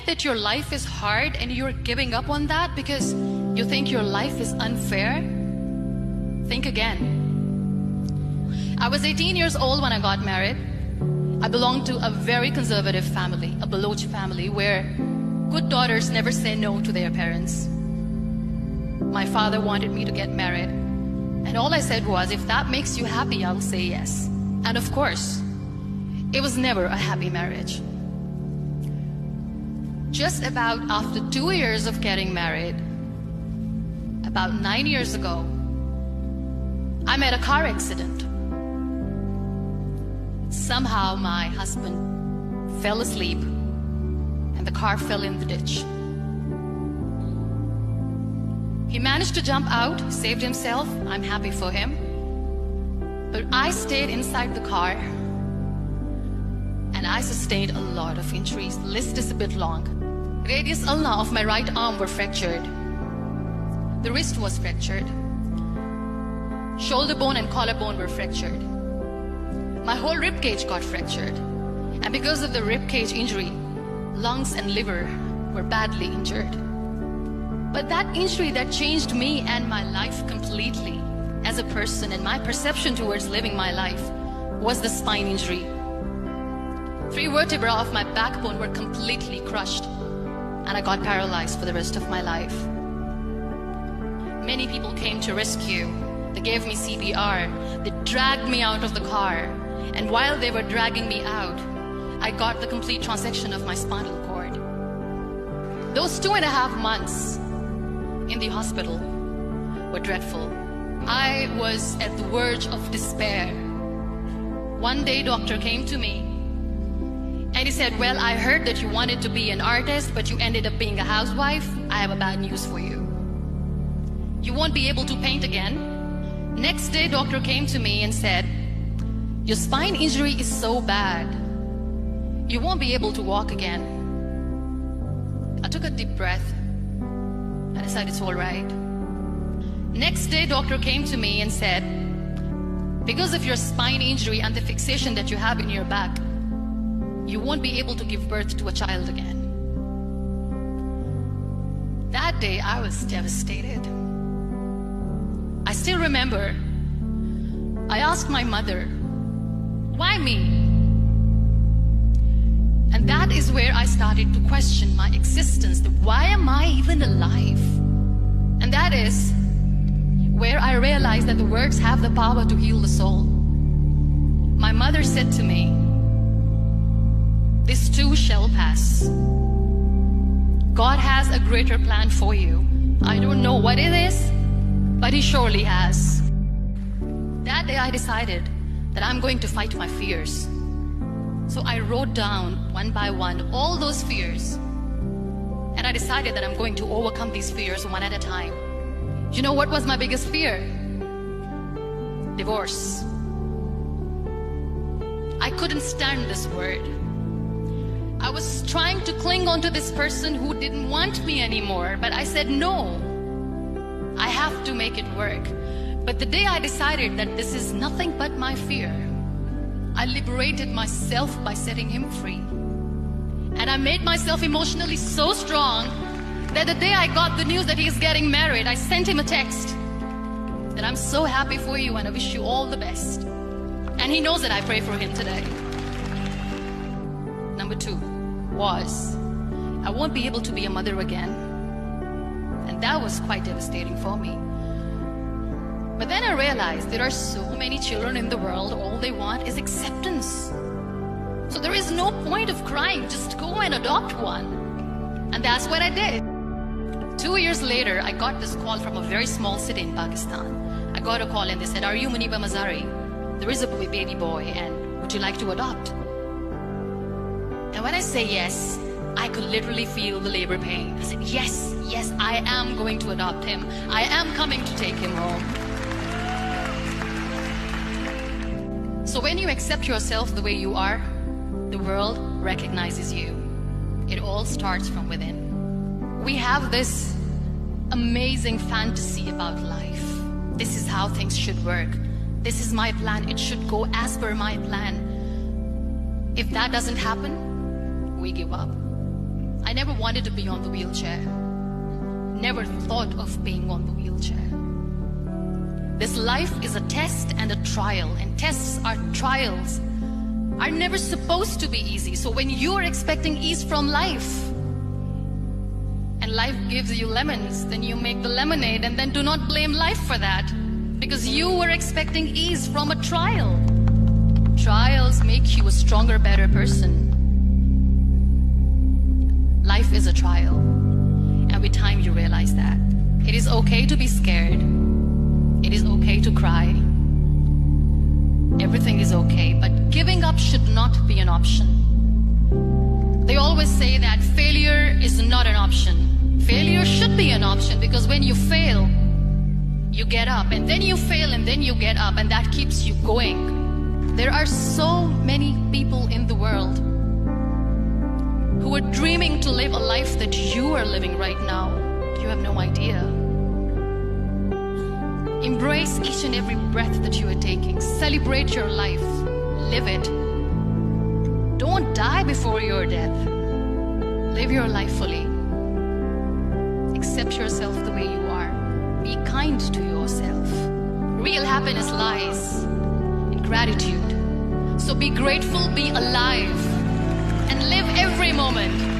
think that your life is hard and you're giving up on that because you think your life is unfair, think again. I was 18 years old when I got married. I belonged to a very conservative family, a Baloch family, where good daughters never say no to their parents. My father wanted me to get married, and all I said was, if that makes you happy, I'll say yes. And of course, it was never a happy marriage. Just about after 2 years of getting married, about 9 years ago, I met a car accident. Somehow my husband fell asleep and the car fell in the ditch. He managed to jump out, saved himself. I'm happy for him. But I stayed inside the car and I sustained a lot of injuries. The list is a bit long. Radius ulna of my right arm were fractured. The wrist was fractured. Shoulder bone and collarbone were fractured. My whole rib cage got fractured. And because of the rib cage injury, lungs and liver were badly injured. But that injury that changed me and my life completely as a person and my perception towards living my life was the spine injury. 3 vertebrae of my backbone were completely crushed and I got paralyzed for the rest of my life. Many people came to rescue. They gave me CPR. They dragged me out of the car. And while they were dragging me out, I got the complete transection of my spinal cord. Those 2.5 months in the hospital were dreadful. I was at the verge of despair. One day, doctor came to me and he said, well, I heard that you wanted to be an artist, but you ended up being a housewife. I have a bad news for you. You won't be able to paint again. Next day, doctor came to me and said, your spine injury is so bad, you won't be able to walk again. I took a deep breath. I decided it's all right. Next day, doctor came to me and said, because of your spine injury and the fixation that you have in your back, you won't be able to give birth to a child again. That day, I was devastated. I still remember, I asked my mother, why me? And that is where I started to question my existence. Why am I even alive? And that is where I realized that the words have the power to heal the soul. My mother said to me, this too shall pass. God has a greater plan for you. I don't know what it is, but He surely has. That day I decided that I'm going to fight my fears. So I wrote down one by one all those fears. And I decided that I'm going to overcome these fears one at a time. You know what was my biggest fear? Divorce. I couldn't stand this word. I was trying to cling on to this person who didn't want me anymore, but I said no. I have to make it work. But the day I decided that this is nothing but my fear, I liberated myself by setting him free. And I made myself emotionally so strong that the day I got the news that he's getting married, I sent him a text that I'm so happy for you and I wish you all the best. And he knows that I pray for him today. Number 2 was, I won't be able to be a mother again. And that was quite devastating for me. But then I realized there are so many children in the world, all they want is acceptance. So there is no point of crying, just go and adopt one. And that's what I did. 2 years later, I got this call from a very small city in Pakistan. I got a call and they said, are you Muniba Mazari? There is a baby boy and would you like to adopt? And when I say yes, I could literally feel the labor pain. I said, yes, yes, I am going to adopt him. I am coming to take him home. So when you accept yourself the way you are, the world recognizes you. It all starts from within. We have this amazing fantasy about life. This is how things should work. This is my plan. It should go as per my plan. If that doesn't happen, we give up. I never wanted to be on the wheelchair. Never thought of being on the wheelchair. This life is a test and a trial, and tests are trials are never supposed to be easy. So when you are expecting ease from life, and life gives you lemons, then you make the lemonade, and then do not blame life for that, because you were expecting ease from a trial. Trials make you a stronger, better person. Life is a trial, and with time you realize that. It is okay to be scared. It is okay to cry. Everything is okay, but giving up should not be an option. They always say that failure is not an option. Failure should be an option, because when you fail, you get up, and then you fail, and then you get up, and that keeps you going. There are so many people in the world who are dreaming to live a life that you are living right now. You have no idea. Embrace each and every breath that you are taking. Celebrate your life. Live it. Don't die before your death. Live your life fully. Accept yourself the way you are. Be kind to yourself. Real happiness lies in gratitude. So be grateful, be alive, and live every moment.